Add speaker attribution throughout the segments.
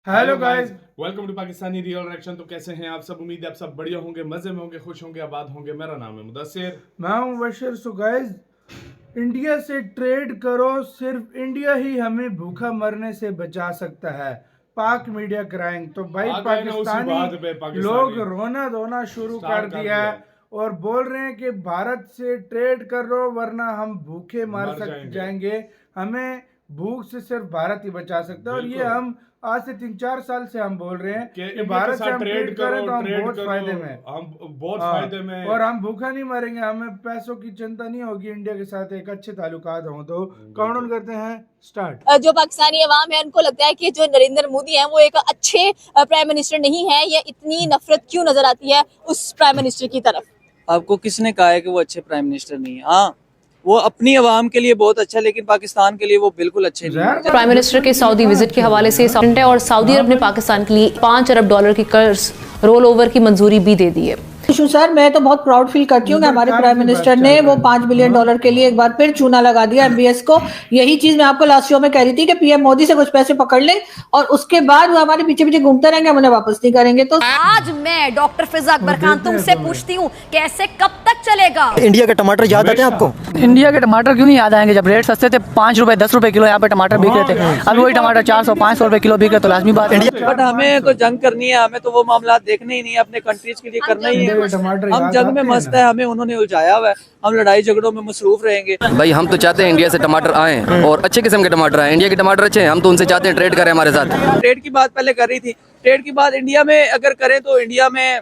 Speaker 1: Hello guys,
Speaker 2: welcome to Pakistani real reaction. तो कैसे हैं आप सब? उम्मीद है आप सब बढ़िया होंगे, मजे में होंगे, खुश होंगे, आबाद होंगे। मेरा नाम है मुदस्सिर।
Speaker 1: मैं हूं बशीर। सो गाइस, इंडिया से ट्रेड करो, सिर्फ इंडिया ही हमें भूखा मरने से बचा सकता है। पाक मीडिया क्राइंग। तो भाई
Speaker 2: आ गए ना उसी बात पे
Speaker 1: पाकिस्तानी लोग
Speaker 2: पाकिस्तानी
Speaker 1: रोना धोना शुरू कर
Speaker 2: स्टार्ट कर
Speaker 1: दिया
Speaker 2: दिया।
Speaker 1: है और बोल रहे हैं कि भारत से ट्रेड करो वरना हम भूखे
Speaker 2: मर
Speaker 1: जाएंगे।
Speaker 2: जाएंगे।
Speaker 1: हमें भूख से सिर्फ भारत ही बचा सकता है। और ये
Speaker 2: बिल्कुल।
Speaker 1: हम आज से 3-4 साल से हम बोल रहे हैं
Speaker 2: कि
Speaker 1: कि
Speaker 2: इंडिया के
Speaker 1: भारत से
Speaker 2: साथ
Speaker 1: हम ट्रेड करें तो हम बहुत फायदे में हैं।
Speaker 2: हम बहुत
Speaker 1: हाँ,
Speaker 2: फायदे में।
Speaker 1: और हम भूखा नहीं मरेंगे, हमें पैसों की चिंता नहीं होगी। इंडिया के साथ एक अच्छे ताल्लुकात हों तो काउंट करते हैं स्टार्ट।
Speaker 3: जो पाकिस्तानी अवाम है उनको लगता है कि जो नरेंद्र मोदी हैं वो एक अच्छे प्राइम मिनिस्टर नहीं है। ये इतनी नफरत क्यों नजर आती है उस प्राइम मिनिस्टर की तरफ?
Speaker 4: आपको किसने कहा है कि वो अच्छे प्राइम मिनिस्टर नहीं है? हाँ, वो अपनी आवाम के लिए बहुत अच्छा, लेकिन पाकिस्तान के लिए वो बिल्कुल अच्छे नहीं है।
Speaker 5: प्राइम मिनिस्टर के सऊदी विजिट के हवाले से है और सऊदी अरब ने पाकिस्तान के लिए $5 अरब की कर्ज रोल ओवर की मंजूरी भी दे दी है।
Speaker 6: सर, मैं तो बहुत प्राउड फील करती हूँ कि हमारे प्राइम मिनिस्टर ने वो $5 बिलियन के लिए एक बार फिर चूना लगा दिया एमबीएस को। यही चीज मैं आपको लास्ट शो में कह रही थी कि पीएम मोदी से कुछ पैसे पकड़ ले और उसके बाद वो हमारे पीछे पीछे घूमते रहेंगे, हम उन्हें वापस नहीं करेंगे। तो
Speaker 7: आज मैं डॉक्टर फिजा अकबर खान तुमसे पूछती हूँ, कैसे कब तक चलेगा?
Speaker 8: इंडिया के टमाटर याद आते हैं आपको?
Speaker 9: इंडिया के टमाटर क्यों नहीं याद आएंगे? जब रेट सस्ते थे, 5 रुपए 10 रुपए किलो यहाँ पे टमाटर बिक रहे थे, अभी वही टमाटर 400-500 रुपए किलो बिक रहे, तो लाजमी बात है।
Speaker 4: बट हमें तो जंग करनी है, हमें तो वो मामला देखने ही नहीं है, अपने कंट्रीज के लिए करना ही है। हम जंग में मस्त है, हमें उन्होंने उलझाया हुआ है, हम लड़ाई झगड़ों में मसरूफ रहेंगे।
Speaker 10: भाई हम तो चाहते हैं इंडिया से टमाटर आए और अच्छे किस्म के टमाटर आए। इंडिया के टमाटर अच्छे हैं, हम तो उनसे चाहते हैं ट्रेड करें हमारे साथ।
Speaker 4: ट्रेड की बात पहले कर रही थी, ट्रेड की बात इंडिया में अगर करें तो इंडिया में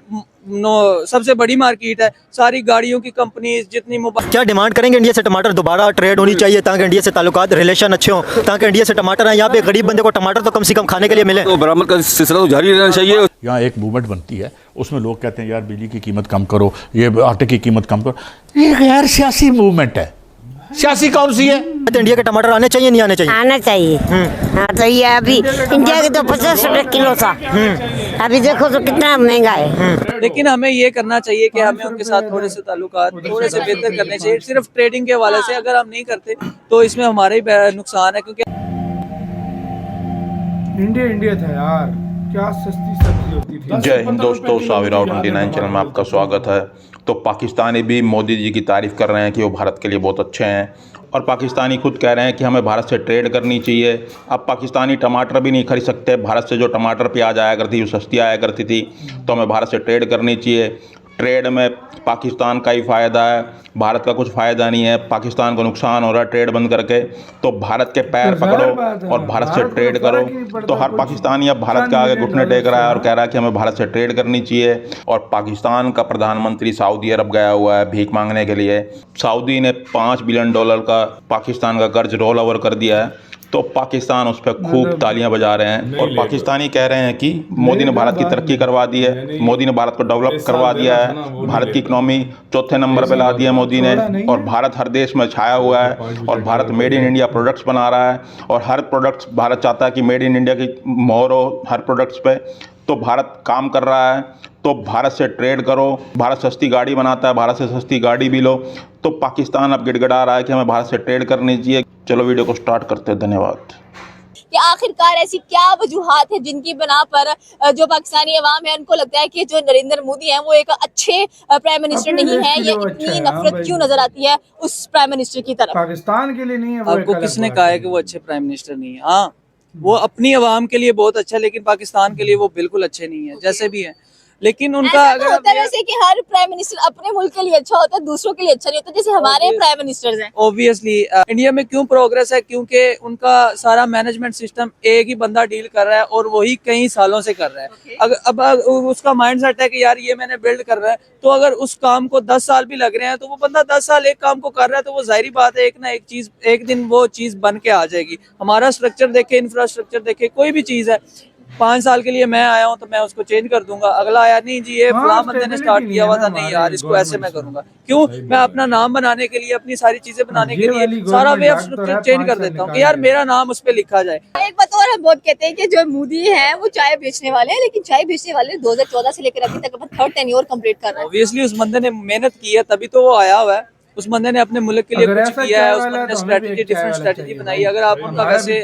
Speaker 4: सबसे बड़ी मार्केट है, सारी गाड़ियों की कंपनीज जितनी मोबाइल।
Speaker 8: क्या डिमांड करेंगे इंडिया से टमाटर दोबारा ट्रेड होनी चाहिए ताकि इंडिया से ताल्लुकात रिलेशन अच्छे हों, ताकि इंडिया से टमाटर आए, यहाँ पे गरीब बंदे को टमाटर तो कम से कम खाने के लिए मिले।
Speaker 10: तो बराबर का सिलसिला तो जारी रहना चाहिए।
Speaker 11: यहाँ एक मूवमेंट बनती है, उसमें लोग कहते हैं यार बिजली की कीमत कम करो, ये आटे की कीमत कम करो। ये गैर सियासी मूवमेंट है, सियासी कौन सी है?
Speaker 8: तो इंडिया के टमाटर आने चाहिए नहीं आने चाहिए?
Speaker 12: आना चाहिए। हाँ, तो ये अभी इंडिया के तो 50 रुपए किलो था, अभी देखो तो कितना महंगा है।
Speaker 4: लेकिन हमें ये करना चाहिए कि हमें उनके साथ थोड़े से ताल्लुकात थोड़े से बेहतर करने चाहिए। सिर्फ ट्रेडिंग के हवाले से अगर हम नहीं करते तो इसमें हमारा ही नुकसान है, क्योंकि
Speaker 1: इंडिया था यार, क्या सस्ती सब्जी होती थी।
Speaker 13: जय हिंद दोस्तों, साविर आउट 29 चैनल में आपका स्वागत है। तो पाकिस्तानी भी मोदी जी की तारीफ़ कर रहे हैं कि वो भारत के लिए बहुत अच्छे हैं, और पाकिस्तानी खुद कह रहे हैं कि हमें भारत से ट्रेड करनी चाहिए। अब पाकिस्तानी टमाटर भी नहीं खरीद सकते, भारत से जो टमाटर प्याज आया करती वो सस्ती आया करती थी, तो हमें भारत से ट्रेड करनी चाहिए। ट्रेड में पाकिस्तान का ही फ़ायदा है, भारत का कुछ फ़ायदा नहीं है। पाकिस्तान को नुकसान हो रहा है ट्रेड बंद करके, तो भारत के पैर पकड़ो और भारत से ट्रेड करो। तो हर पाकिस्तानी अब भारत के आगे घुटने टेक रहा है और कह रहा है कि हमें भारत से ट्रेड करनी चाहिए। और पाकिस्तान का प्रधानमंत्री सऊदी अरब गया हुआ है भीख मांगने के लिए। सऊदी ने $5 बिलियन का पाकिस्तान का कर्ज रोल ओवर कर दिया है, तो पाकिस्तान उस पर खूब तालियां बजा रहे हैं। और पाकिस्तानी कह रहे हैं कि मोदी ने भारत की तरक्की करवा दी है, मोदी ने भारत को डेवलप करवा दिया है, भारत की इकनॉमी 4थे नंबर पे ला दिया मोदी ने, और भारत हर देश में छाया हुआ है, और Bharat made in India products बना रहा है, और हर प्रोडक्ट्स भारत चाहता है कि मेड इन इंडिया की मोहर हो हर प्रोडक्ट्स पे। तो भारत काम कर रहा है, तो भारत से ट्रेड करो। भारत सस्ती गाड़ी बनाता है, भारत से सस्ती गाड़ी भी लो। तो पाकिस्तान अब गिड़गिड़ा रहा है कि हमें भारत से ट्रेड करनी चाहिए। चलो वीडियो को स्टार्ट करते हैं, धन्यवाद।
Speaker 3: कि आखिरकार ऐसी क्या वजूहात है जिनकी बना पर जो पाकिस्तानी अवाम है उनको लगता है कि जो नरेंद्र मोदी हैं वो एक अच्छे प्राइम मिनिस्टर नहीं है? ये इतनी नफरत क्यों नजर आती है उस प्राइम मिनिस्टर की तरफ?
Speaker 1: पाकिस्तान के लिए नहीं है।
Speaker 4: आपको किसने कहा है कि वो अच्छे प्राइम मिनिस्टर नहीं है? हाँ, वो अपनी आवाम के लिए बहुत अच्छा, लेकिन पाकिस्तान के लिए वो बिल्कुल अच्छे नहीं है, जैसे भी है। लेकिन उनका
Speaker 3: ऐसा तो होता है वैसे कि हर प्राइम मिनिस्टर अपने मुल्क के लिए अच्छा होता है, दूसरों के लिए अच्छा नहीं होता, जैसे हमारे प्राइम मिनिस्टर्स हैं।
Speaker 4: ऑब्वियसली इंडिया में क्यों प्रोग्रेस है? क्योंकि उनका सारा मैनेजमेंट सिस्टम एक ही बंदा डील कर रहा है और वही कई सालों से कर रहा है। अब उसका माइंड सेट है कि यार ये मैंने बिल्ड कर रहा है, तो अगर उस काम को 10 साल भी लग रहे हैं तो वो बंदा 10 साल एक काम को कर रहा है, तो वो जाहिर बात है एक ना एक चीज एक दिन वो चीज बन के आ जाएगी। हमारा स्ट्रक्चर देखे, इंफ्रास्ट्रक्चर देखे, कोई भी चीज है, 5 साल के लिए मैं आया हूँ तो मैं उसको चेंज कर दूंगा। अगला आया नहीं जी ये फलां बंदे ने स्टार्ट किया हुआ था, नहीं यार इसको ऐसे मैं करूंगा। क्यों? मैं अपना नाम बनाने के लिए, अपनी सारी चीजें बनाने के लिए सारा वे ऑफ स्ट्रक्चर चेंज कर देता हूँ कि यार मेरा नाम उस पर लिखा जाए।
Speaker 3: एक बात और हम बहुत कहते हैं कि जो मोदी है वो चाय बेचने वाले हैं, लेकिन चाय बेचने वाले 2014 से लेकर अभी तक अपना 3rd टेन्योर कंप्लीट कर रहे हैं।
Speaker 4: ऑब्वियसली उस बंदे ने मेहनत की है तभी तो वो आया हुआ है। उस बंदे ने अपने मुल्क के लिए कुछ किया है, उस बंदे ने स्ट्रेटजी डिफरेंट स्ट्रेटजी बनाई। अगर आप उनका वैसे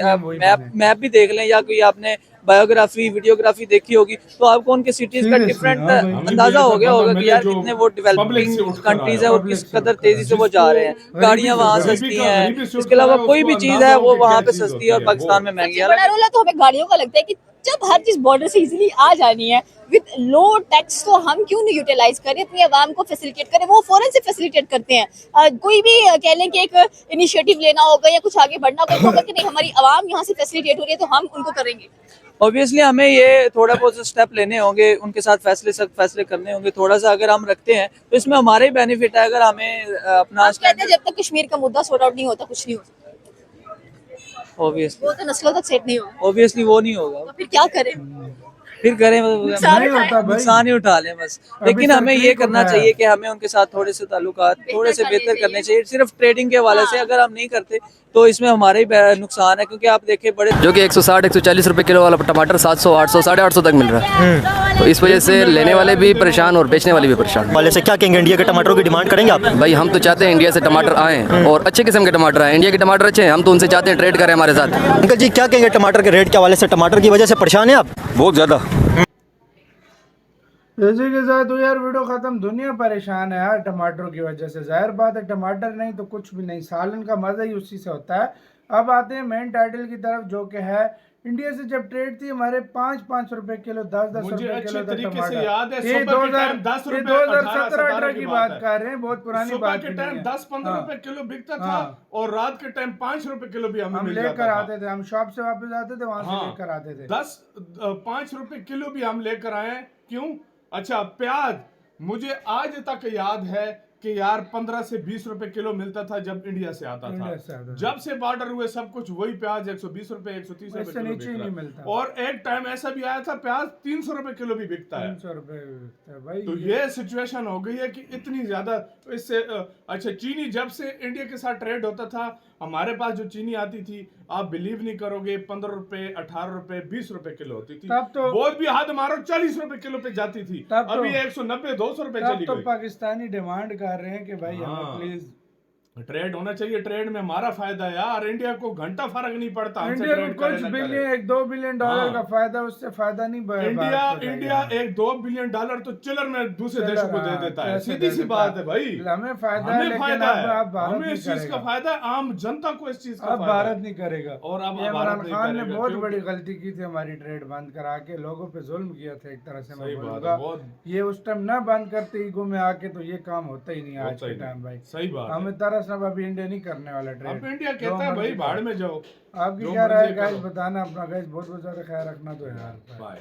Speaker 4: मैप भी देख लें या कोई आपने बायोग्राफी वीडियोग्राफी देखी होगी तो आपको उनके सिटीज का डिफरेंट अंदाजा हो गया होगा कि यार कितने वो डेवलपिंग कंट्रीज है और किस कदर तेजी से वो जा रहे हैं। गाड़ियां वहाँ सस्ती हैं, इसके अलावा कोई भी चीज है वो वहाँ पे सस्ती है और पाकिस्तान में महंगी है।
Speaker 3: बड़ा रोल है तो हमें गाड़ियों का लगता है कि जब हर चीज बॉर्डर से इजीली आ जानी है विद लो टैक्स तो हम क्यों नहीं यूटिलाइज करें, अपनी आवाम को फैसिलिटेट करें। वो फौरन से फैसिलिटेट करते हैं। कोई भी कह लें कि एक इनिशिएटिव लेना होगा या कुछ आगे बढ़ना होगा कि नहीं हमारी आवाम यहाँ से फैसिलिटेट हो रही है तो हम उनको करेंगे।
Speaker 4: ऑब्वियसली हमें ये थोड़ा बहुत स्टेप लेने होंगे, उनके साथ फैसले करने होंगे। थोड़ा सा अगर हम रखते हैं तो इसमें हमारे ही बेनिफिट है। अगर हमें अपना
Speaker 3: कहते हैं जब तक कश्मीर का मुद्दा सॉर्ट आउट नहीं होता कुछ नहीं होता।
Speaker 4: ऑब्वियसली
Speaker 3: वो तो नस्लों तक सेट नहीं होगा।
Speaker 4: ऑब्वियसली वो नहीं होगा,
Speaker 3: तो फिर क्या करें?
Speaker 4: फिर करें
Speaker 1: नुकसान
Speaker 4: ही उठा लें बस। लेकिन हमें ये करना चाहिए कि हमें उनके साथ थोड़े से ताल्लुकात थोड़े से बेहतर करने चाहिए। सिर्फ ट्रेडिंग के हवाले से अगर हम नहीं करते तो इसमें हमारे ही नुकसान है, क्योंकि आप देखिए बड़े
Speaker 10: जो कि 160-140 रुपए किलो वाला टमाटर 700, 800, 850 तक मिल रहा है। तो इस वजह से लेने वाले भी परेशान और बेचने वाले भी परेशान।
Speaker 8: वाले से क्या कहेंगे, इंडिया के टमाटरों की डिमांड करेंगे आप?
Speaker 10: भाई हम तो चाहते हैं इंडिया से टमाटर आएँ और अच्छे किस्म के टमाटर आएँ। इंडिया के टमाटर अच्छे हैं, हम तो उनसे चाहते हैं ट्रेड करें हमारे साथ।
Speaker 8: अंकल जी क्या कहेंगे टमाटर के रेट के हवाले से? टमाटर की वजह से परेशान है आप?
Speaker 10: बहुत ज़्यादा।
Speaker 1: इसी के साथ तो यार वीडियो खत्म। दुनिया परेशान है यार टमाटरों की वजह से। जाहिर बात है टमाटर नहीं तो कुछ भी नहीं, सालन का मजा ही उसी से होता है। अब आते हैं मेन टाइटल की तरफ जो कि है इंडिया से जब ट्रेड थी हमारे 5-5 रुपए किलो 10-10 रुपए किलो था टमाटर। ये 2017-18 की बात कर रहे हैं, बहुत पुरानी बात
Speaker 2: के टाइम 10-15 रुपए किलो बिकता था और रात के टाइम 5 रुपए किलो भी हमें
Speaker 1: लेकर आते थे। हम शॉप से वापस आते थे, वहां से लेकर आते थे।
Speaker 2: 5 रुपए किलो भी हम लेकर आए। क्यों? अच्छा प्याज मुझे आज तक याद है कि यार 15 से 20 रुपए किलो मिलता था जब इंडिया से आता था। जब से बॉर्डर हुए सब कुछ वही प्याज 120 रुपए 130 रुपए किलो
Speaker 1: नीचे नहीं मिलता।
Speaker 2: और एक टाइम ऐसा भी आया था प्याज 300 रुपए किलो भी बिकता है।
Speaker 1: 300 रुपए बिकता है भाई।
Speaker 2: तो ये सिचुएशन हो गई है कि इतनी ज्यादा इससे अच्छा चीनी जब से इंडिया के साथ ट्रेड होता था हमारे पास जो चीनी आती थी आप बिलीव नहीं करोगे 15 रुपए 18 रुपए 20 रुपए किलो होती थी।
Speaker 1: तब तो
Speaker 2: बहुत भी हाथ मारो 40 रुपए किलो पे जाती थी। अभी 190-200 रुपए चली गई।
Speaker 1: पाकिस्तानी डिमांड कर रहे हैं कि भाई हमें प्लीज
Speaker 2: ट्रेड होना चाहिए। ट्रेड में हमारा फायदा है यार। इंडिया को घंटा फर्क नहीं पड़ता।
Speaker 1: इंडिया को कुछ बिलियन 1-2 बिलियन डॉलर का फायदा, उससे फायदा नहीं।
Speaker 2: इंडिया 1-2 बिलियन डॉलर तो चिलर में दूसरे देशों को दे देता है। सीधी सी बात है भाई।
Speaker 1: हमें फायदा है,
Speaker 2: हमें इस चीज का फायदा है, आम जनता को इस चीज का।
Speaker 1: अब भारत नहीं करेगा।
Speaker 2: और अब
Speaker 1: इमरान खान ने बहुत बड़ी गलती की थी, हमारी ट्रेड बंद करा के लोगों पे जुल्म किया था एक तरह से। मैं बोलूंगा ये उस टाइम ना बंद करते ईगो में आके तो ये काम होता ही नहीं आज के टाइम भाई।
Speaker 2: सही बात।
Speaker 1: हमें तरस अब अभी इंडिया नहीं करने वाला ट्रेड।
Speaker 2: अब इंडिया कहता है भाई भाड़ में जाओ।
Speaker 1: आपकी क्या राय गाइस बताना अपना गाइस। बहुत बहुत ज्यादा ख्याल रखना तो यार। बाय।